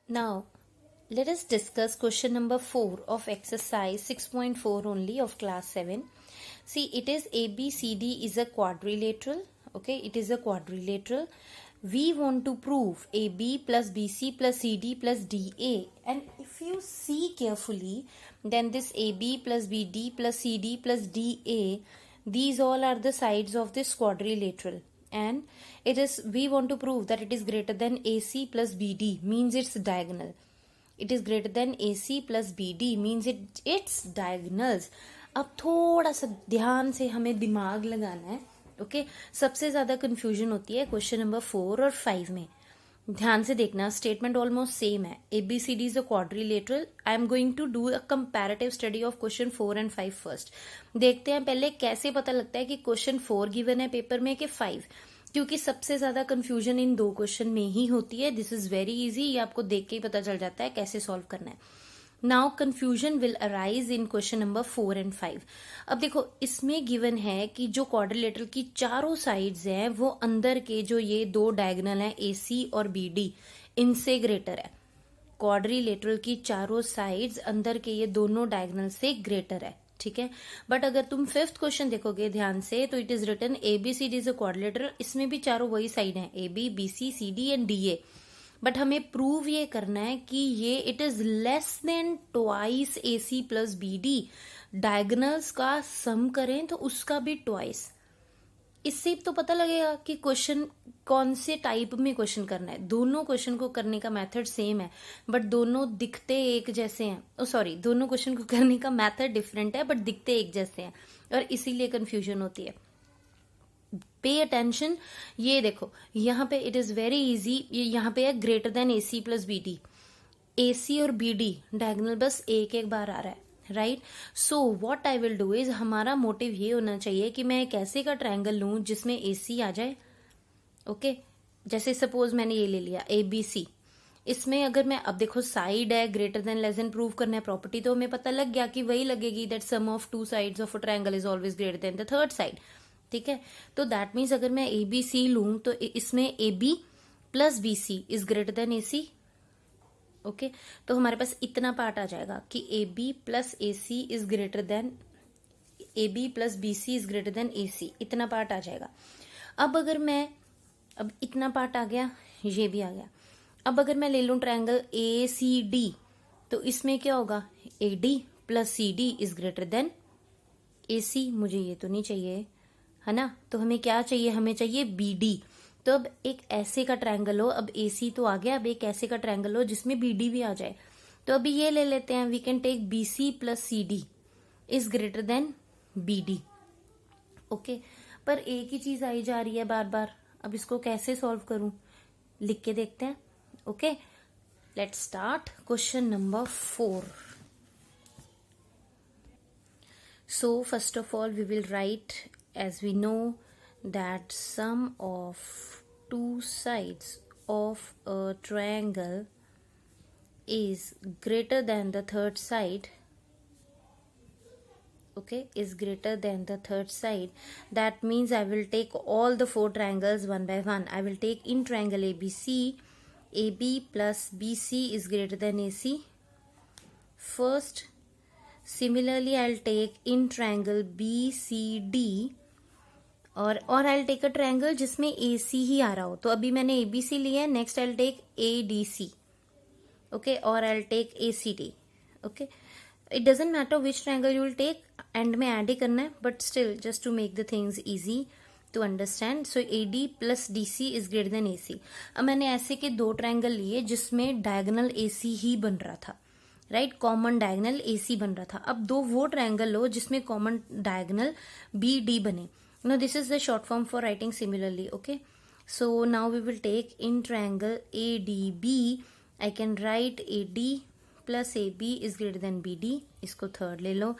Now, let us discuss question number 4 of exercise 6.4 only of class 7. See, it is ABCD is a quadrilateral. Okay, it is a quadrilateral. We want to prove AB plus BC plus CD plus DA. And if you see carefully, then this AB plus BD plus CD plus DA, these all are the sides of this quadrilateral. And we want to prove that it is greater than AC plus BD, means it's diagonal. It is greater than AC plus BD, means it's diagonals. अब थोड़ा सा ध्यान से हमें दिमाग लगाना है. Okay, सबसे ज्यादा कंफ्यूजन होती है क्वेश्चन नंबर 4 और 5 में. ध्यान से देखना, स्टेटमेंट ऑलमोस्ट सेम है. ABCD is a quadrilateral. I am going to do a comparative study of question 4 and 5 first. देखते हैं पहले कैसे पता लगता है कि क्वेश्चन 4 गिवन है पेपर में कि 5, क्योंकि सबसे ज्यादा कंफ्यूजन इन दो क्वेश्चन में ही होती है. दिस इज वेरी इजी, ये आपको देख के ही पता चल जाता है कैसे सॉल्व करना है. Now confusion will arise in question number 4 and 5. अब देखो, इसमें गिवन है कि जो क्वाड्रिलेटरल की चारों साइड्स हैं वो अंदर के जो ये दो डायगोनल हैं AC और BD, इनसे ग्रेटर है. क्वाड्रिलेटरल की चारों साइड्स अंदर के ये दोनों डायगोनल से ग्रेटर है. ठीक है, बट अगर तुम 5th क्वेश्चन देखोगे ध्यान से तो it is written ABCD is a quadrilateral. इसमें भी चारों वही साइड है, AB BC CD and DA. But हमें प्रूव ये करना है कि ये it is less than twice AC plus BD. Diagonals का सम करें तो उसका भी ट्वाइस. इससे तो पता लगेगा कि क्वेश्चन कौन से टाइप में क्वेश्चन करना है. दोनों क्वेश्चन को करने का मेथड सेम है बट दोनों दिखते एक जैसे हैं. सॉरी, दोनों क्वेश्चन को करने का मेथड डिफरेंट है बट दिखते एक जैसे हैं और इसीलिए कंफ्यूजन होती है. Pay attention. ये देखो यहाँ पे इट इज वेरी इजी. यहाँ पे है greater than AC plus BD. AC और BD डायगोनल बस एक एक बार आ रहा है, right. So what I will do is, हमारा मोटिव ये होना चाहिए कि मैं एक ऐसे का ट्रायंगल लूं जिसमें AC आ जाए. ओके, जैसे सपोज मैंने ये ले लिया ABC. इसमें अगर मैं, अब देखो साइड है, greater than less than prove करना है प्रॉपर्टी, तो हमें पता लग गया कि वही लगेगी that sum of two sides of a triangle is always greater than the third side. ठीक है, तो दैट मीन्स अगर मैं ABC लूं तो इसमें AB plus BC is greater than AC. Okay, तो हमारे पास इतना पार्ट आ जाएगा कि AB plus AC is greater then AB plus BC is greater than AC. इतना पार्ट आ जाएगा. अब अगर मैं, अब इतना पार्ट आ गया, ये भी आ गया. अब अगर मैं ले लूं ट्रायंगल ACD तो इसमें क्या होगा, AD plus CD is greater than AC. मुझे ये तो नहीं चाहिए, है ना. तो हमें क्या चाहिए, हमें चाहिए BD. तो अब एक ऐसे का ट्रायंगल हो, अब AC तो आ गया, अब एक ऐसे का ट्रायंगल हो जिसमें BD भी आ जाए. तो अभी ये ले लेते हैं, we can take BC plus CD is greater than BD. Okay, पर एक ही चीज आई जा रही है बार बार. अब इसको कैसे सॉल्व करूं, लिख के देखते हैं. Okay, let's start question number 4. So first of all we will write, as we know that sum of two sides of a triangle is greater than the third side. Okay, is greater than the third side. That means I will take all the four triangles one by one. I will take in triangle ABC, AB plus BC is greater than AC first. Similarly, I'll take in triangle BCD और I'll take a triangle जिसमें AC ही आ रहा हो. तो अभी मैंने ABC लिया है, next I'll take ADC. Okay, और I'll take ACD. ओके, it doesn't matter which triangle you will take, end में ऐड ही करना है, but still just to make the things easy to understand. So AD plus DC is greater than AC. अब मैंने ऐसे के दो ट्रायंगल लिए जिसमें डायगोनल AC ही बन रहा था, राइट. कॉमन डायगोनल AC बन रहा था. अब दो वो ट्रायंगल लो जिसमें कॉमन डायगोनल BD बने. No, this is the short form for writing similarly. Okay, so now we will take in triangle ADB. I can write AD plus AB is greater than BD. इसको third ले लो.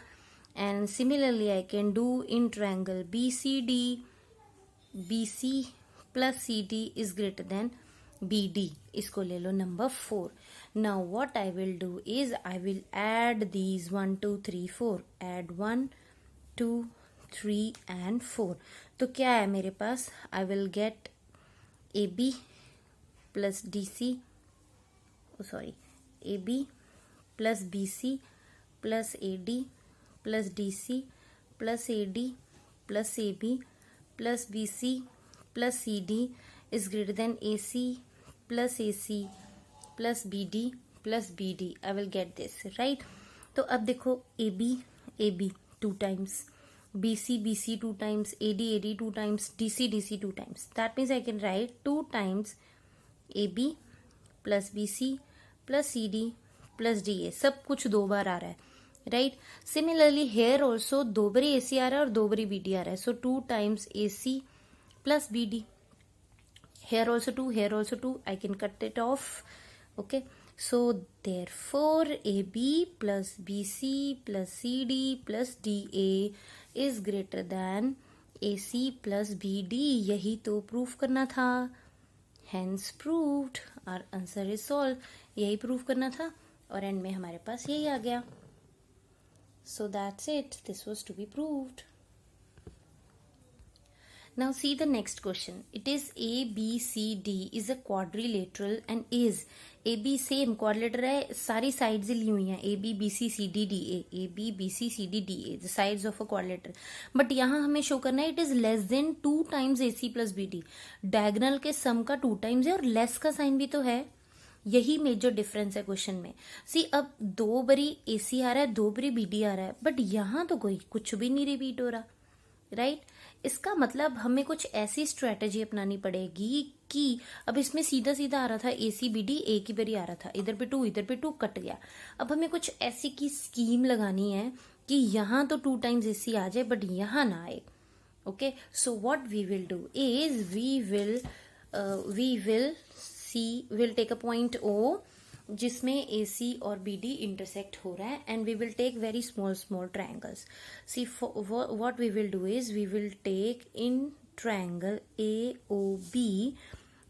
And similarly I can do in triangle BCD. BC plus CD is greater than BD. इसको ले लो number 4. Now what I will do is I will add these 1 2 3 4. Add 1 2 3 and 4. तो क्या है मेरे पास, I will get AB plus DC. Sorry, A B plus B C plus A D plus D C plus A D plus A B plus B C plus C D is greater than A C plus A C plus B D plus B D. I will get this right. तो अब देखो A B 2 times, B C 2 times, A D 2 times, D C 2 times. That means I can write 2 times A B plus B C plus C D plus D A. सब कुछ 2 बार आ रहा है right. Similarly here also 2 बारी ए सी आ रहा है और 2 बारी B D आ रहा है. So 2 times A C plus B D. Here also 2, here also 2. I can cut it off. Okay. So therefore AB plus BC plus CD plus DA is greater than AC plus BD. यही तो proof करना था. Hence proved. Our answer is solved. यही proof करना था और and में हमारे पास यही आ गया. So that's it. This was to be proved. Now see the next question. It is ABCD is a quadrilateral and is AB same quadrilateral है, सारी sides ली हुई हैं AB BC CD DA, AB BC CD DA, the sides of a quadrilateral. But यहाँ हमें show करना है it is less than 2 times AC plus BD. Diagonal के sum का 2 times है और less का साइन भी तो है. यही मेजर डिफरेंस है क्वेश्चन में. सी अब 2 बारी AC आ रहा है, 2 बारी BD आ रहा है, बट यहाँ तो कोई कुछ भी नहीं रिपीट हो रहा राइट. इसका मतलब हमें कुछ ऐसी स्ट्रेटेजी अपनानी पड़ेगी कि अब इसमें सीधा सीधा आ रहा था ए सी बी डी, एक ही बारी आ रहा था, इधर पे 2 इधर पे 2 कट गया. अब हमें कुछ ऐसी की स्कीम लगानी है कि यहाँ तो 2 times ए सी आ जाए बट यहाँ ना आए. Okay, so what we will do is we will take a point O जिसमें ए सी और बी डी इंटरसेक्ट हो रहा है and we will take very small triangles. See what we will do is we will take in triangle A O B,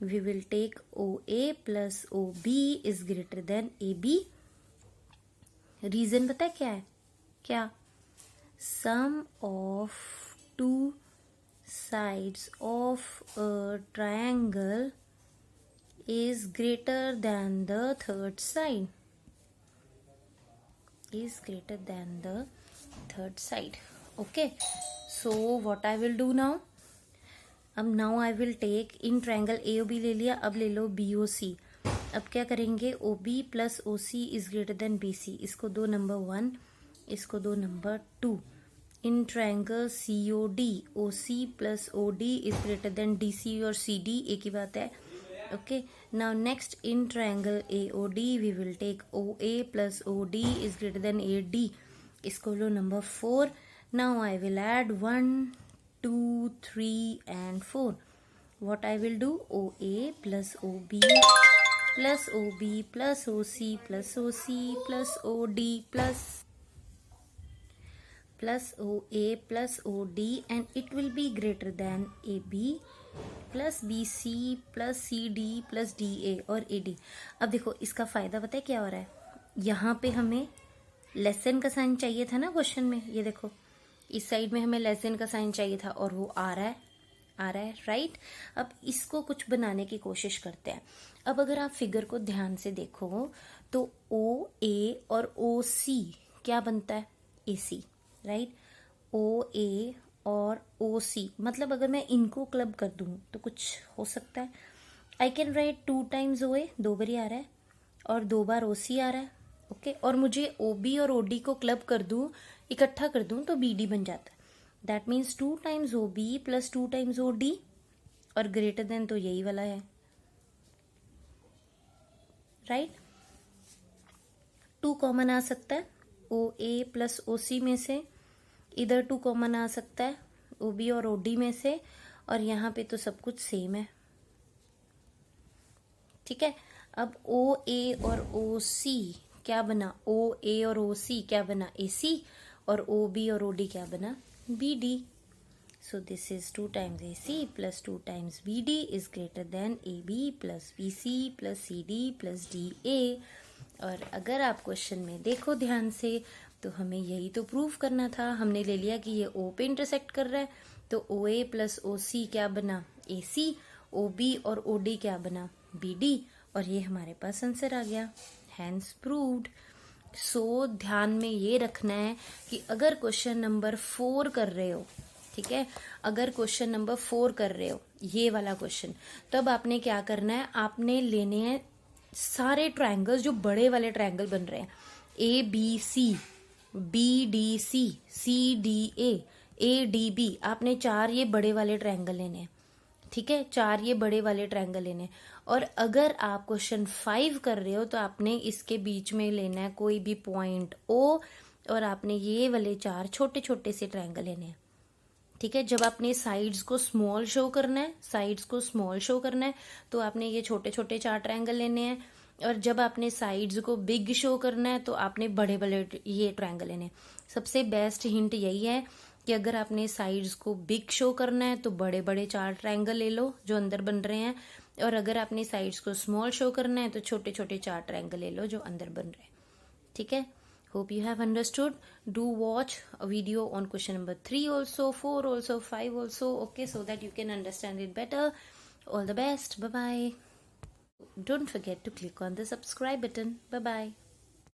we will take O A plus O B is greater than A B. Reason पता है क्या है? क्या? Sum of 2 sides of a triangle is greater than the third side. Is greater than the third side. Okay. So what I will do now? अब now I will take in triangle AOB ले लिया, अब ले लो BOC. अब क्या करेंगे? OB plus OC is greater than BC. इसको दो नंबर 1, इसको दो number 2. In triangle COD, OC plus OD is greater than DC और CD, एक ही बात है. Okay, now next in triangle AOD we will take OA plus OD is greater than AD. इसको लो number 4. Now I will add 1, 2, 3 and 4. What I will do? OA plus OB plus OB plus OC plus OC plus OD plus OA plus OD and it will be greater than AB plus BC plus CD plus DA और AD. अब देखो इसका फायदा पता है क्या हो रहा है? यहाँ पे हमें लेस देन का साइन चाहिए था ना क्वेश्चन में. ये देखो इस साइड में हमें लेस देन का साइन चाहिए था और वो आ रहा है राइट. अब इसको कुछ बनाने की कोशिश करते हैं. अब अगर आप फिगर को ध्यान से देखो तो OA और OC क्या बनता है? AC right. OA और OC मतलब अगर मैं इनको क्लब कर दूं तो कुछ हो सकता है. आई कैन राइट 2 times OA, 2 बारी आ रहा है और 2 बार OC आ रहा है. ओके, और मुझे OB और OD को क्लब कर दूं, इकट्ठा कर दूं तो BD बन जाता है. That means 2 times OB plus 2 times OD और ग्रेटर देन तो यही वाला है राइट. 2 कॉमन आ सकता है OA प्लस OC में से, इधर 2 कॉमन आ सकता है OB और OD में से, और यहाँ पे तो सब कुछ सेम है. ठीक है. अब OA और OC क्या बना? OA और OC क्या बना? AC और OB और OD क्या बना? BD. So this is 2 times AC plus 2 times BD is greater than AB plus BC plus CD plus DA. और अगर आप क्वेश्चन में देखो ध्यान से तो हमें यही तो प्रूव करना था. हमने ले लिया कि ये O पे इंटरसेक्ट कर रहा है तो OA प्लस OC क्या बना? AC. OB और OD क्या बना? BD. और ये हमारे पास आंसर आ गया, हैंस प्रूव्ड। सो ध्यान में ये रखना है कि अगर क्वेश्चन नंबर 4 कर रहे हो, ठीक है, अगर क्वेश्चन नंबर 4 कर रहे हो ये वाला क्वेश्चन, तब आपने क्या करना है, आपने लेने हैं सारे ट्रायंगल्स जो बड़े वाले ट्रायंगल बन रहे हैं, ABC, BDC, CDA, ADB, आपने 4 ये बड़े वाले ट्रायंगल लेने हैं, ठीक है, 4 ये बड़े वाले ट्रायंगल लेने हैं। और अगर आप क्वेश्चन 5 कर रहे हो तो आपने इसके बीच में लेना है कोई भी पॉइंट O, और आपने ये वाले 4 छोटे छोटे से ट्रायंगल लेने हैं, ठीक है। जब आपने साइड्स को स्मॉल शो करना है, साइड्स को स्मॉल शो करना है, तो आपने ये छोटे छोटे 4 ट्रायंगल लेने हैं, और जब आपने साइड्स को बिग शो करना है तो आपने बड़े बड़े ये ट्रायंगल लेने हैं। सबसे बेस्ट हिंट यही है कि अगर आपने साइड्स को बिग शो करना है तो बड़े बड़े 4 ट्रायंगल ले लो जो अंदर बन रहे हैं, और अगर आपने साइड्स को स्मॉल शो करना है तो छोटे छोटे 4 ट्रायंगल ले लो जो अंदर बन रहे हैं, ठीक है। Hope you have understood. Do watch a video on question number 3 also, 4 also, 5 also, okay, so that you can understand it better. All the best. Bye bye. Don't forget to click on the subscribe button. Bye bye.